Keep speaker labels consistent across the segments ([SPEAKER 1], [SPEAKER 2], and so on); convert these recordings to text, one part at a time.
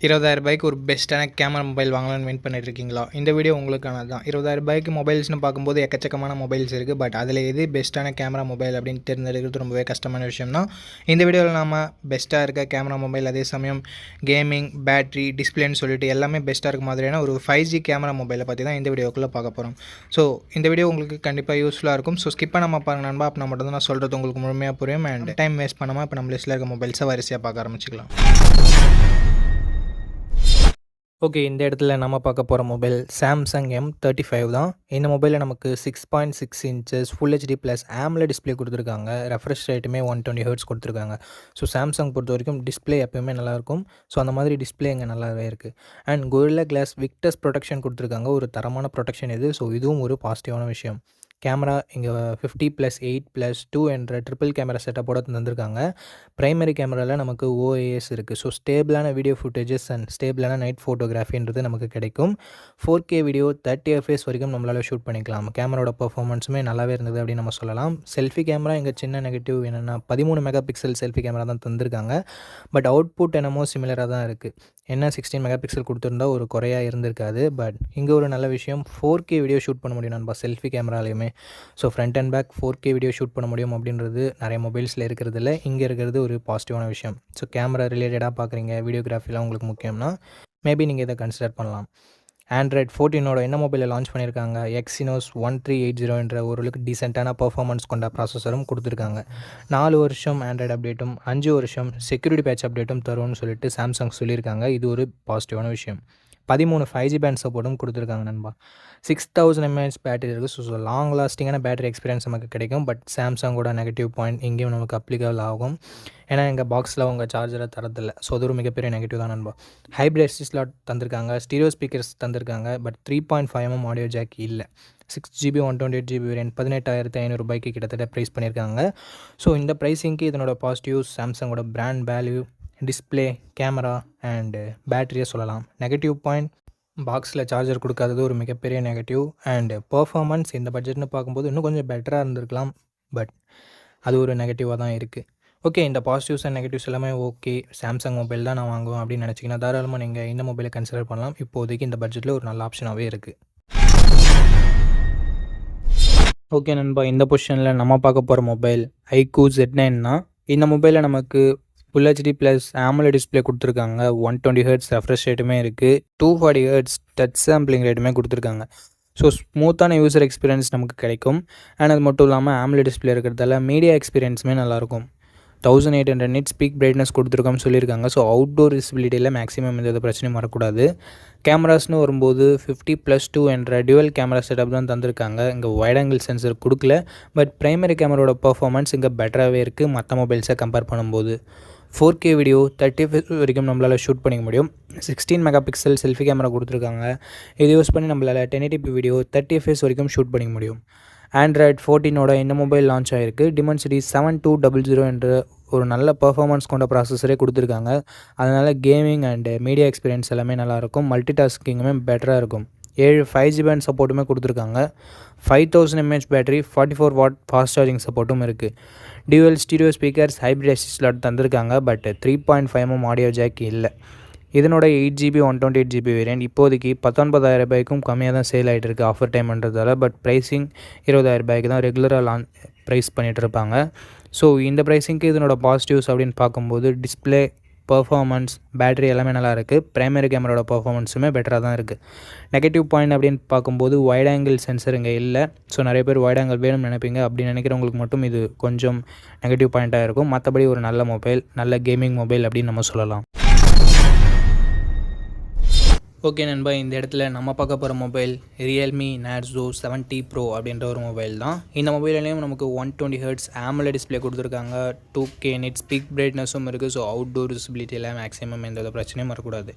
[SPEAKER 1] ரூ. 20,000 ஒரு பெஸ்ட்டான கேமரா மொபைல் வாங்கலாம்னு வெயிட் பண்ணிட்டு இருக்கீங்களா? இந்த வீடியோ உங்களுக்கானது தான். ரூ. 20,000 மொபைல்ஸ்னு பார்க்கும்போது எக்கச்சக்கமான மொபைல்ஸ் இருக்குது. பட் அதில் எது பெஸ்ட்டான கேமரா மொபைல் அப்படின்னு தேர்ந்தெடுக்கிறது ரொம்பவே கஷ்டமான விஷயம் தான். இந்த வீடியோவில் நம்ம பெஸ்ட்டாக இருக்க கேமரா மொபைல், அதே சமயம் கேமிங், பேட்டரி, டிஸ்பிளேன்னு சொல்லிட்டு எல்லாமே பெஸ்ட்டாக இருக்க மாதிரியான ஒரு 5G கேமரா மொபைலை பற்றி தான் இந்த வீடியோக்குள்ளே பார்க்க போகிறோம். ஸோ இந்த வீடியோ உங்களுக்கு கண்டிப்பாக யூஸ்ஃபுல்லாக இருக்கும். ஸோ ஸ்கிப் பண்ணாமல் பாருங்க நண்பா. அப்போ மட்டும் தான் நான் சொல்கிறது உங்களுக்கு முழுமையாக புரியும். அண்ட் டைம் வேஸ்ட் பண்ணாமல் இப்போ நம்ம லிஸ்ட்டில் இருக்க மொபைல்ஸை வரிசையாக பார்க்க ஆரம்பிச்சிக்கலாம். ஓகே, இந்த இடத்துல நம்ம பார்க்க போகிற மொபைல் சாம்சங் M35 தான். இந்த மொபைலில் நமக்கு 6.6 inches full HD plus AMOLED display கொடுத்துருக்காங்க. ரெஃப்ரெஷ் ரேட்டுமே 120 ஹெர்ட்ஸ் கொடுத்துருக்காங்க. ஸோ சாம்சங் பொறுத்த வரைக்கும் டிஸ்பிளே எப்போயுமே நல்லாயிருக்கும். ஸோ அந்த மாதிரி டிஸ்பிளே இங்கே நல்லாவே இருக்குது. And Gorilla Glass victors protection கொடுத்துருக்காங்க. ஒரு தரமான ப்ரொடெக்ஷன் இது. ஸோ இதுவும் ஒரு பாசிட்டிவான விஷயம். கேமரா இங்கே 50+8+2 என்ற ட்ரிபிள் கேமரா செட்டப்போட தந்திருக்காங்க. ப்ரைமரி கேமராவில் நமக்கு OIS இருக்குது. ஸோ ஸ்டேபிளான வீடியோ ஃபுட்டேஜஸ் அண்ட் ஸ்டேபிளான நைட் ஃபோட்டோகிராஃபின்றது நமக்கு கிடைக்கும். 4K வீடியோ 30 FPS வரைக்கும் நம்மளால் ஷூட் பண்ணிக்கலாம். கேமராவோட பர்ஃபார்மன்ஸுமே நல்லாவே இருந்தது அப்படின்னு நம்ம சொல்லலாம். செல்ஃபி கேமரா இங்கே சின்ன நெகட்டிவ் என்னென்னா 13 மெகா பிக்சல் செல்ஃபி கேமரா தான் தந்திருக்காங்க. பட் அவுட்புட் என்னமோ சிமிலராக தான் இருக்குது. என்ன 16 மெகா பிக்சல் கொடுத்துருந்தா ஒரு குறையாக இருந்திருக்காது. பட் இங்கே ஒரு நல்ல விஷயம், 4K வீடியோ ஷூட் பண்ண முடியும் நண்பா செல்ஃபி கேமராலையுமே. So front and back 4K video shoot பண்ண முடியும் அப்படின்றது நிறைய மொபைல்ஸில் இருக்கிறதில்ல. இங்கே இருக்கிறது ஒரு பாசிட்டிவான விஷயம். ஸோ கேமரா ரிலேட்டடாக பார்க்குறீங்க, வீடியோகிராஃபிலாம் உங்களுக்கு முக்கியம்னா மேபி நீங்கள் இதை கன்சிடர் பண்ணலாம். Android 14 என்ன மொபைலில் லான்ச் பண்ணியிருக்காங்க. Exynos 1380 என்ற ஓரளவுக்கு டீசெண்டான பர்ஃபார்மன்ஸ் கொண்ட ப்ராசஸரும் கொடுத்துருக்காங்க. 4 வருஷம் ஆண்ட்ராய்டு அப்டேட்டும் 5 வருஷம் செக்யூரிட்டி பேட்ச் அப்டேட்டும் தரும்னு சொல்லிட்டு சாம்சங் சொல்லியிருக்காங்க. இது ஒரு பாசிட்டிவான விஷயம். 13 5G பேண்ட் சப்போர்ட்டும் கொடுத்துருக்காங்க நண்பா. 6000 mAh பேட்டரி இருக்குது. ஸோ லாங் லாஸ்டிங்கான பேட்டரி எக்ஸ்பீரியன்ஸ் நமக்கு கிடைக்கும். பட் சாம்சங்கோட நெகட்டிவ் பாயிண்ட் இங்கேயும் நமக்கு அப்ளிகபிள் ஆகும். ஏன்னா எங்கள் பாக்ஸில் அவங்க சார்ஜரை தரதில்லை. ஸோ அது ஒரு மிகப்பெரிய நெகட்டிவ் தான் நண்பா. ஹைப்ரிட் SD ஸ்லாட் தந்திருக்காங்க. ஸ்டீரியோ ஸ்பீக்கர்ஸ் தந்திருக்காங்க. பட் 3.5mm ஆடியோ ஜாக் இல்லை. 6GB 128GB வேரியன்ட் 18,500 கிட்டத்தட்ட ப்ரைஸ் பண்ணியிருக்காங்க. ஸோ இந்த ப்ரைஸிங்க்கு இதனோட பாசிட்டிவ்ஸ் சாம்சங்கோட brand value, display, camera and பேட்டரியை சொல்லலாம். நெகட்டிவ் பாயிண்ட், பாக்ஸில் சார்ஜர் கொடுக்காதது ஒரு மிகப்பெரிய நெகட்டிவ். அண்டு பர்ஃபார்மன்ஸ் இந்த பட்ஜெட்னு பார்க்கும்போது இன்னும் கொஞ்சம் பெட்டராக இருந்திருக்கலாம். பட் அது ஒரு நெகட்டிவாக தான் இருக்குது. ஓகே, இந்த பாசிட்டிவ்ஸ் அண்ட் நெகட்டிவ்ஸ் எல்லாமே ஓகே. சாம்சங் மொபைல் தான் நான் வாங்குவேன் அப்படின்னு நினச்சிங்கன்னா தாராளமாக நீங்கள் இந்த மொபைலை கன்சிடர் பண்ணலாம். இப்போதைக்கு இந்த பட்ஜெட்டில் ஒரு நல்ல ஆப்ஷனாகவே இருக்குது. ஓகே நண்பா, இந்த பொசிஷனில் நம்ம பார்க்க போகிற மொபைல் iQOO Z9 தான். இந்த மொபைலில் நமக்கு full HD plus AMOLED display கொடுத்துருக்காங்க. 120 ஹெர்ட்ஸ் ரெஃப்ரெஷ் ரேட்டுமே இருக்குது. 240 ஹெர்ட்ஸ் டச் சாம்பிளிங் ரேட்டுமே கொடுத்துருக்காங்க. ஸோ ஸ்மூத்தான யூசர் எக்ஸ்பீரியன்ஸ் நமக்கு கிடைக்கும். அண்ட் அது மட்டும் இல்லாமல் AMOLED டிஸ்பிளே இருக்கிறதால மீடியா எக்ஸ்பீரியன்ஸுமே நல்லாயிருக்கும். 1800 nits பீக் பிரைட்னஸ் கொடுத்துருக்கோம்னு சொல்லியிருக்காங்க. ஸோ அவுட்டோர் விசிபிலிட்டியில் மேக்ஸிமம் எந்த பிரச்சனையும் வரக்கூடாது. கேமராஸ்னு வரும்போது 50+2 என்ற டியூவல் கேமரா செட்டப் தான் தந்திருக்காங்க. இங்கே வைட் ஆங்கிள் சென்சர் கொடுக்கல. பட் ப்ரைமரி கேமராவோட பர்ஃபார்மன்ஸ் இங்கே பெட்டராகவே இருக்குது மற்ற மொபைல்ஸை கம்பேர் பண்ணும்போது. 4K வீடியோ 30 FPS வரைக்கும் நம்மளால் ஷூட் பண்ணிக்க முடியும். 16 மெகா பிக்சல் செல்ஃபி கேமரா கொடுத்துருக்காங்க. இது யூஸ் பண்ணி நம்மளால் 1080p வீடியோ 30 FPS வரைக்கும் ஷூட் பண்ணிக்க முடியும். Android 14 இந்த மொபைல் லான்ச் ஆகிருக்கு. Dimensity 7200 என்ற ஒரு நல்ல பர்ஃபார்மன்ஸ் கொண்ட ப்ராசஸரே கொடுத்துருக்காங்க. அதனால் கேமிங் அண்டு மீடியா எக்ஸ்பீரியன்ஸ் எல்லாமே நல்லாயிருக்கும். மல்டி டாஸ்கிங்குமே பெட்டராக இருக்கும். 7 5G பேண்ட் சப்போர்ட்டுமே கொடுத்துருக்காங்க. 5000 mAh battery, 44 watt fast charging சப்போர்ட்டும் இருக்குது. Dual stereo speakers, hybrid SD slot தந்திருக்காங்க. பட் 3.5mm ஆடியோ ஜாக் இல்லை. இதனோட 8GB 128GB வேரியன்ட் இப்போதைக்கு 19,000 கம்மியாக தான் சேல் ஆகிட்டு இருக்குது ஆஃபர் டைம்ன்றதால. பட் ப்ரைஸிங் 20,000 தான் ரெகுலராக ப்ரைஸ் பண்ணிகிட்டு இருப்பாங்க. ஸோ இந்த ப்ரைஸிங்க்கு இதனோட பாசிட்டிவ்ஸ் அப்படின்னு பார்க்கும்போது டிஸ்பிளே, பர்ஃபார்மன்ஸ், பேட்டரி எல்லாமே நல்லா இருக்குது. ப்ரைமரி கேமராவோட பர்ஃபார்மன்ஸுமே பெட்டராக தான் இருக்குது. நெகட்டிவ் பாயிண்ட் அப்படின்னு பார்க்கும்போது வைட் ஆங்கிள் சென்சர் இங்கே இல்லை. ஸோ நிறைய பேர் வைட் ஆங்கிள் வேணும்னு நினைப்பீங்க. அப்படி நினைக்கிறவங்களுக்கு மட்டும் இது கொஞ்சம் நெகட்டிவ் பாயிண்ட்டாக இருக்கும். மற்றபடி ஒரு நல்ல மொபைல், நல்ல கேமிங் மொபைல் அப்படின்னு நம்ம சொல்லலாம். ஓகே நண்பா, இந்த இடத்துல நம்ம பார்க்க போகிற மொபைல் Realme Narzo 70 Pro அப்படின்ற ஒரு மொபைல் தான். இந்த மொபைல்லையும் நமக்கு 120 ஹெர்ட்ஸ் AMOLED டிஸ்பிளே கொடுத்துருக்காங்க. 2K nits பீக் பிரைட்னஸும் இருக்குது. ஸோ அவுட்டோர் விசிபிலிட்டியில் மேக்ஸிமம் எந்த பிரச்சனையும் வரக்கூடாது.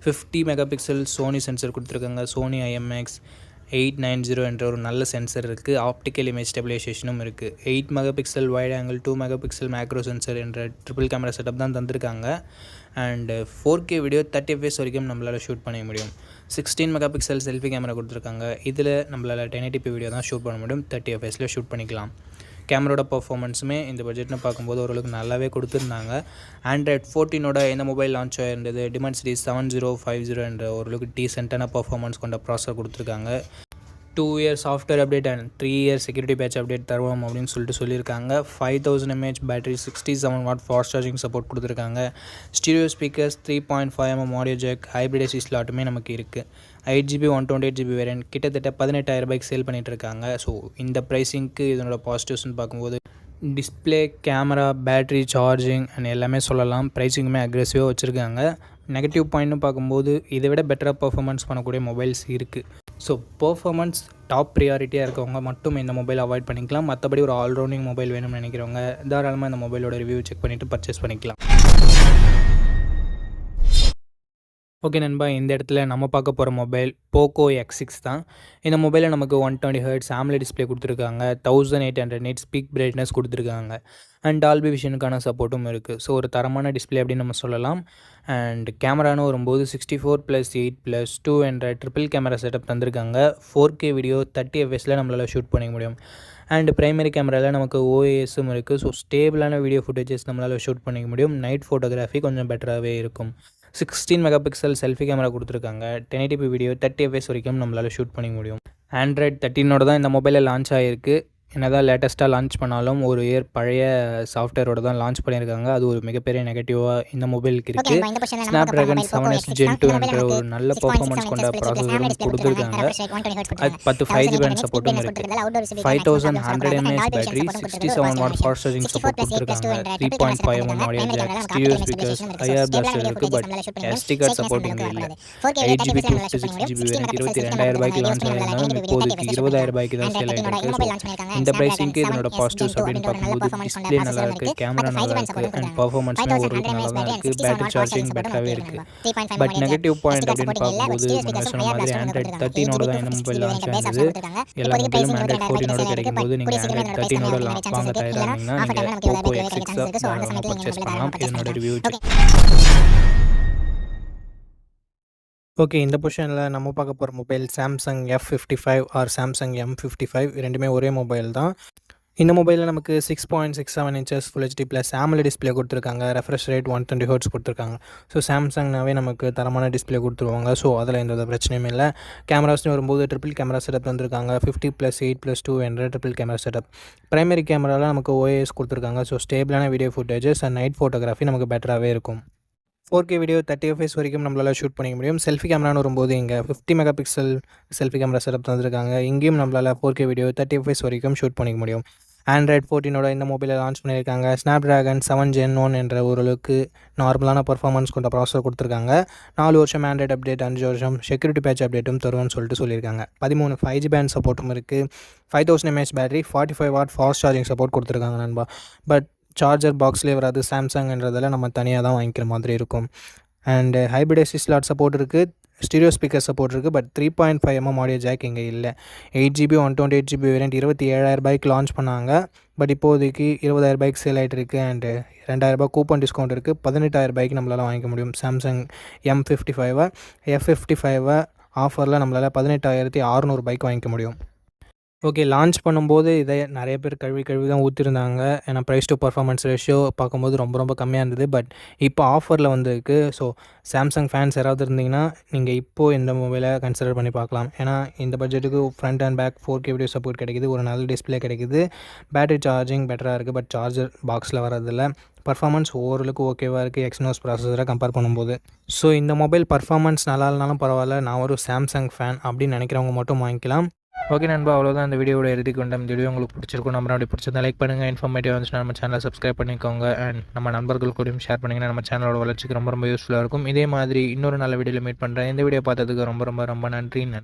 [SPEAKER 1] 50 மெகா பிக்சல் சோனி சென்சர் கொடுத்துருக்காங்க. சோனி IMX890 என்ற ஒரு நல்ல சென்சர் இருக்குது. ஆப்டிக்கல் இமேஜ் ஸ்டெபிலைசேஷனும் இருக்குது. 8 mega pixel wide angle, 2 mega pixel macro sensor என்ற ட்ரிபிள் கேமரா செட்டப் தான் தந்திருக்காங்க. அண்டு 4K வீடியோ 30 FPS வரைக்கும் நம்மளால் ஷூட் பண்ண முடியும். 16 மெகா பிக்சல் செல்ஃபி கேமரா கொடுத்துருக்காங்க. இதில் நம்மளால் 1080p வீடியோ தான் ஷூட் பண்ண முடியும். 30 FPSல ஷூட் பண்ணிக்கலாம். கேமராவோட பர்ஃபார்மன்ஸுமே இந்த பட்ஜெட்னு பார்க்கும்போது ஓரளவுக்கு நல்லாவே கொடுத்துருந்தாங்க. ஆண்ட்ராய்ட் 14ஓட இந்த மொபைல் லான்ச் ஆகிருந்தது. Dimensity 7050 என்ற ஓரளவுக்கு டீசென்ட்டான பர்ஃபார்மன்ஸ் கொண்ட ப்ராசஸர் கொடுத்துருக்காங்க. 2 year software update and 3 year security patch update தருவோம் அப்படின்னு சொல்லியிருக்காங்க. 5000 mAh battery, 67 watt fast charging support கொடுத்துருக்காங்க. Stereo speakers, 3.5mm audio jack, hybrid ஏசி ஸ்லாட்டுமே நமக்கு இருக்குது. 8GB 128GB வேரியன்ட் கிட்டத்தட்ட 18,000 ரூபாய்க்கு சேல் பண்ணிகிட்டு இருக்காங்க. ஸோ இந்த ப்ரைஸிங்க்கு இதனோட பாசிட்டிவ்ஸ்னு பார்க்கும்போது display, camera, battery, charging and எல்லாமே சொல்லலாம். ப்ரைஸிங்குமே அக்ரெசிவாக வச்சுருக்காங்க. நெகட்டிவ் பாயிண்ட்னு பார்க்கும்போது இதை விட பெட்டராக பர்ஃபார்மன்ஸ் பண்ணக்கூடிய மொபைல்ஸ் இருக்குது. ஸோ பர்ஃபார்மன்ஸ் டாப் ப்ரியாரிட்டியாக இருக்கவங்க மட்டும் இந்த மொபைல் அவாய்ட் பண்ணிக்கலாம். மற்றபடி ஒரு ஆல்ரவுண்டிங் மொபைல் வேணும்னு நினைக்கிறவங்க தாராளமாக இந்த மொபைலோட ரிவ்யூ செக் பண்ணிவிட்டு பர்ச்சேஸ் பண்ணிக்கலாம். ஓகே நண்பா, இந்த இடத்துல நம்ம பார்க்க போகிற மொபைல் போக்கோ X6 தான். இந்த மொபைலில் நமக்கு 120Hz AMOLED டிஸ்பிளே கொடுத்துருக்காங்க. 1800 nits பீக் பிரைட்னஸ் கொடுத்துருக்காங்க. அண்ட் டால்பி விஷனுக்கான சப்போர்ட்டும் இருக்குது. ஸோ ஒரு தரமான டிஸ்பிளே அப்படின்னு நம்ம சொல்லலாம். அண்ட் கேமரான்னு வரும்போது 64+8+2 என்ற ட்ரிபிள் கேமரா செட்டப் தந்திருக்காங்க. 4K வீடியோ 30 fps நம்மளால் ஷூட் பண்ணிக்க முடியும். அண்ட் ப்ரைமரி கேமராவில் நமக்கு OISம் இருக்குது. ஸோ ஸ்டேபிளான வீடியோ ஃபுட்டேஜஸ் நம்மளால் ஷூட் பண்ணிக்க முடியும். நைட் ஃபோட்டோகிராஃபி கொஞ்சம் பெட்டராகவே இருக்கும். 16 மெகாபிக்சல் செல்ஃபி கேமரா கொடுத்துருக்காங்க. 1080p வீடியோ 30 fps வரைக்கும் நம்மளால் ஷூட் பண்ணிக்க முடியும். ஆண்ட்ராய்ட் 13ஓட தான் இந்த மொபைலில் லான்ச் ஆகிருக்கு. என்னதான் லேட்டஸ்ட்டாக லான்ச் பண்ணாலும் ஒரு இயர் பழைய சாஃப்ட்வேரோட தான் லான்ச் பண்ணியிருக்காங்க. அது ஒரு மிகப்பெரிய நெகட்டிவாக இந்த மொபைலுக்கு இருக்குது. Snapdragon 7s Gen 2 என்ற ஒரு நல்ல பர்ஃபார்மன்ஸ் கொண்ட ப்ராசஸரும் கொடுத்துருக்காங்க. அது 10 5G பேண்ட் சப்போர்ட்டும் இருக்குது. 5100 mAh battery, 67 watt fast charging support கொடுத்துருக்காங்க. 3.5mm audio jack, stereo speakers, IR blaster இருக்குது. பட் SD கார்டு சப்போர்ட் இங்கே இல்லை. 8GB 256GB வேரியன்ட் 22,000 ரூபாய்க்கு லான்ச் ஆகிருந்தாலும் இப்போதைக்கு 20,000 ரூபாய்க்கு தான் சேல் ஆகிருக்கு. இந்த ப்ரைஸிங்க்கு இதனோட பாசிட்டிவ்ஸ் அப்படின்னு பார்க்கும்போது டிஸ்பிளே நல்லா இருக்குது, கேமரா நல்லா இருக்குது, அண்ட் பர்ஃபார்மன்ஸுமே ஓரளவுக்கு நல்லா தான் இருக்குது. பேட்டரி சார்ஜிங் பெட்டராகவே இருக்குது. பட் நெகட்டிவ் பாயிண்ட் அப்படின்னு பார்க்கும்போது நீங்கள் சொன்ன மாதிரி ஆண்ட்ராய்ட் 13ஓட தான் இந்த மொபைல் லான்ச் ஆனது. எல்லா மொபைலும் ஆண்ட்ராய்ட் 14ஓட கிடைக்கும் போது நீங்கள் ஆண்ட்ராய்ட் 13ஓட வாங்க தயாராகிங்கன்னா நீங்கள் போக்கோ X6 தாராளமாக பர்ச்சேஸ் பண்ணலாம். இதனோட ரிவ்யூ. ஓகே, இந்த பொசிஷனில் நம்ம பார்க்க போகிற mobile Samsung F55 R Samsung M55 ரெண்டுமே ஒரே மொபைல் தான். இந்த மொபைலில் நமக்கு 6.67 inches full HD plus AMOLED display கொடுத்துருக்காங்க. ரெஃப்ரெஷ் ரேட் 120Hz கொடுத்துருக்காங்க. ஸோ சாம்சங்னாவே நமக்கு தரமான டிஸ்பிளே கொடுத்துருவாங்க. ஸோ அதில் எந்த பிரச்சனையும் இல்லை. கேமராஸ்னு வரும்போது ட்ரிபிள் கேமரா செட்டப் வந்திருக்காங்க. 50+8+2 என்ற ட்ரிபிள் கேமரா செட்டப். ப்ரைமரி கேமராவில் நமக்கு OIS கொடுத்துருக்காங்க. ஸோ ஸ்டேபிளான video footages and night photography நமக்கு பெட்டராகவே இருக்கும். 4K வீடியோ 30 fps வரைக்கும் நம்மளால் ஷூட் பண்ணிக்க முடியும். செல்ஃபி கேமரான்னு வரும்போது இங்கே 50 மெகாபிக்சல் செல்ஃபி கேமரா செட்டப் தந்திருக்காங்க. இங்கேயும் நம்மளால் 4K வீடியோ 30 fps வரைக்கும் ஷூட் பண்ணிக்க முடியும். ஆண்ட்ராய்ட் 14ஓட இந்த மொபைலை லான்ச் பண்ணியிருக்காங்க. Snapdragon 7 Gen 1 என்ற ஓரளவுக்கு நார்மலான பர்ஃபார்மன்ஸ் கொண்ட ப்ராசஸர் கொடுத்துருக்காங்க. 4 வருஷம் ஆண்ட்ராய்ட் அப்டேட், 5 வருஷம் செக்யூரிட்டி பேட்ச் அப்டேட்டும் தருவோம்னு சொல்லியிருக்காங்க. 13 5G பேண்ட் சப்போர்ட்டும் இருக்குது. 5000 mAh battery, 45 watt fast charging support கொடுத்துருக்காங்க நண்பா. பட் சார்ஜர் பாக்ஸ்லேயே வராது. சாம்சங்ன்றதில் நம்ம தனியாக தான் வாங்கிக்கிற மாதிரி இருக்கும். And hybrid AC slot support இருக்குது. ஸ்டீரியோ ஸ்பீக்கர் சப்போர்ட் இருக்குது. பட் 3.5mm ஆடியோ ஜாக் இங்கே இல்லை. 8GB 128GB வேரியன்ட் 27,000 ரூபாய்க்கு லான்ச் பண்ணாங்க. பட் இப்போதைக்கு 20,000 ரூபாய்க்கு சேல் ஆகிட்டு இருக்குது. அண்டு 2,000 ரூபாய் கூப்பன் டிஸ்கவுண்ட் இருக்குது. 18,000 ரூபாய்க்கு நம்மளால் வாங்கிக்க முடியும். சாம்சங் M55 F55 ஆஃபரில் நம்மளால் 18,600 ரூபாய்க்கு வாங்கிக்க முடியும். ஓகே, லான்ச் பண்ணும்போது இதை நிறைய பேர் கழுவி தான் ஊற்றிருந்தாங்க. ஏன்னா ப்ரைஸ் டு பர்ஃபார்மன்ஸ் ரேஷியோ பார்க்கும்போது ரொம்ப கம்மியாக இருந்தது. பட் இப்போ ஆஃபரில் வந்திருக்கு. ஸோ சாம்சங் ஃபேன்ஸ் யாராவது இருந்தீங்கன்னா நீங்கள் இப்போது இந்த மொபைலை கன்சிடர் பண்ணி பார்க்கலாம். ஏன்னா இந்த பட்ஜெட்டுக்கு front and back 4K video support கிடைக்குது. ஒரு நல்ல டிஸ்பிளே கிடைக்குது. பேட்டரி சார்ஜிங் பெட்டராக இருக்குது. பட் சார்ஜர் பாக்ஸில் வரதில்லை. பர்ஃபார்மன்ஸ் ஓரளவுக்கு ஓகேவாக இருக்குது எக்ஸினோஸ் ப்ராசஸரை கம்பேர் பண்ணும்போது. ஸோ இந்த மொபைல் பர்ஃபார்மன்ஸ் நல்லா இல்லைனாலும் பரவாயில்ல, நான் ஒரு சாம்சங் ஃபேன் அப்படின்னு நினைக்கிறவங்க மட்டும் வாங்கிக்கலாம். ஓகே நண்பா, அவ்வளோதான் இந்த வீடியோட இறுதிக்கு வந்தோம். இந்த வீடியோ உங்களுக்கு பிடிச்சிருக்கும். நம்ம அப்படி பிடிச்சிருந்தா லைக் பண்ணுங்கள். இன்ஃபர்மேட்டிவ் வந்துச்சுன்னா நம்ம சேனலை சப்ஸ்கிரைப் பண்ணிக்கோங்க. அண்ட் நம்ம நண்பர்கள் கூடயும் ஷேர் பண்ணிங்கன்னா நம்ம சேனலோட வளர்ச்சிக்கு ரொம்ப யூஸ்ஃபுல்லாக இருக்கும். இதே மாதிரி இன்னொரு நல்ல வீடியோவில் மீட் பண்ணுறேன். இந்த வீடியோ பார்த்ததுக்கு ரொம்ப நன்றி.